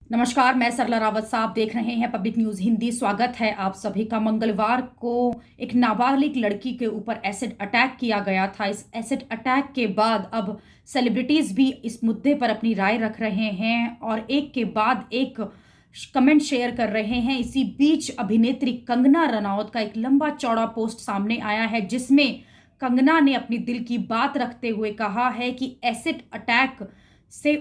नमस्कार, मैं सरला रावत साहब देख रहे हैं पब्लिक न्यूज़ हिंदी। स्वागत है आप सभी का। मंगलवार को एक नाबालिग लड़की के ऊपर एसिड अटैक किया गया था। इस एसिड अटैक के बाद अब सेलिब्रिटीज़ भी इस मुद्दे पर अपनी राय रख रहे हैं और एक के बाद एक कमेंट शेयर कर रहे हैं। इसी बीच अभिनेत्री कंगना रनौत का एक लंबा चौड़ा पोस्ट सामने आया है, जिसमें कंगना ने अपनी दिल की बात रखते हुए कहा है कि एसिड अटैक से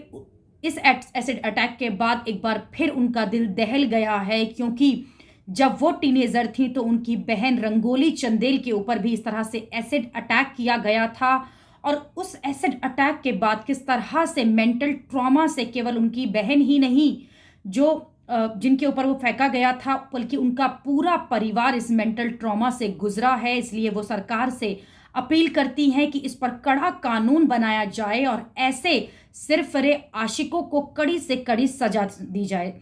इस एसिड अटैक के बाद एक बार फिर उनका दिल दहल गया है, क्योंकि जब वो टीनेजर थी तो उनकी बहन रंगोली चंदेल के ऊपर भी इस तरह से एसिड अटैक किया गया था। और उस एसिड अटैक के बाद किस तरह से मेंटल ट्रॉमा से केवल उनकी बहन ही नहीं, जो जिनके ऊपर वो फेंका गया था, बल्कि उनका पूरा परिवार इस मेंटल ट्रॉमा से गुजरा है। इसलिए वो सरकार से अपील करती हैं कि इस पर कड़ा कानून बनाया जाए और ऐसे सिरफिरे आशिकों को कड़ी से कड़ी सजा दी जाए।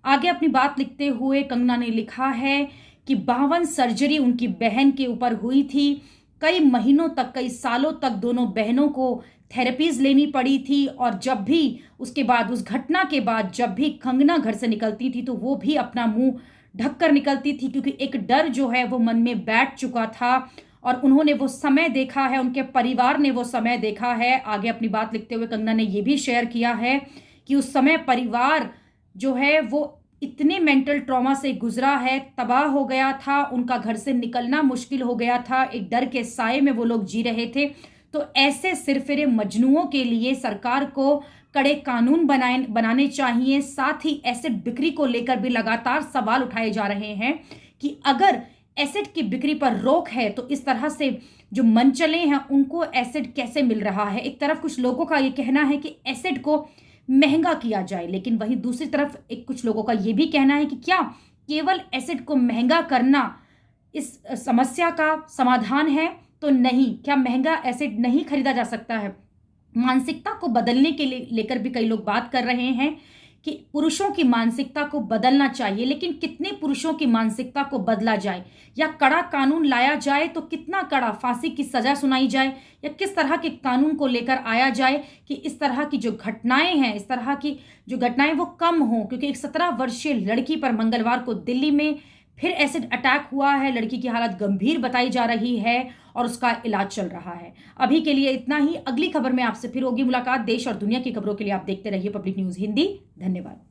आगे अपनी बात लिखते हुए कंगना ने लिखा है कि 52 सर्जरी उनकी बहन के ऊपर हुई थी। कई महीनों तक, कई सालों तक दोनों बहनों को थेरेपीज लेनी पड़ी थी और जब भी उसके बाद, उस घटना के बाद, जब भी कंगना घर से निकलती थी तो वो भी अपना मुंह ढककर निकलती थी, क्योंकि एक डर जो है वो मन में बैठ चुका था और उन्होंने वो समय देखा है, उनके परिवार ने वो समय देखा है। आगे अपनी बात लिखते हुए कंगना ने ये भी शेयर किया है कि उस समय परिवार जो है वो इतने मेंटल ट्रॉमा से गुजरा है, तबाह हो गया था, उनका घर से निकलना मुश्किल हो गया था, एक डर के साए में वो लोग जी रहे थे। तो ऐसे सिरफिरे मजनुओं के लिए सरकार को कड़े कानून बनाने चाहिए। साथ ही एसिड बिक्री को लेकर भी लगातार सवाल उठाए जा रहे हैं कि अगर एसिड की बिक्री पर रोक है तो इस तरह से जो मनचले हैं उनको एसिड कैसे मिल रहा है। एक तरफ कुछ लोगों का ये कहना है कि एसिड को महंगा किया जाए, लेकिन वहीं दूसरी तरफ एक कुछ लोगों का ये भी कहना है कि क्या केवल एसिड को महंगा करना इस समस्या का समाधान है? तो नहीं, क्या महंगा एसिड नहीं खरीदा जा सकता है? मानसिकता को बदलने के लिए लेकर भी कई लोग बात कर रहे हैं कि पुरुषों की मानसिकता को बदलना चाहिए, लेकिन कितने पुरुषों की मानसिकता को बदला जाए, या कड़ा कानून लाया जाए तो कितना कड़ा, फांसी की सजा सुनाई जाए, या किस तरह के कानून को लेकर आया जाए कि इस तरह की जो घटनाएं हैं, इस तरह की जो घटनाएं वो कम हों। क्योंकि एक 17 वर्षीय लड़की पर मंगलवार को दिल्ली में फिर एसिड अटैक हुआ है। लड़की की हालत गंभीर बताई जा रही है और उसका इलाज चल रहा है। अभी के लिए इतना ही। अगली खबर में आपसे फिर होगी मुलाकात। देश और दुनिया की खबरों के लिए आप देखते रहिए पब्लिक न्यूज़ हिंदी। धन्यवाद।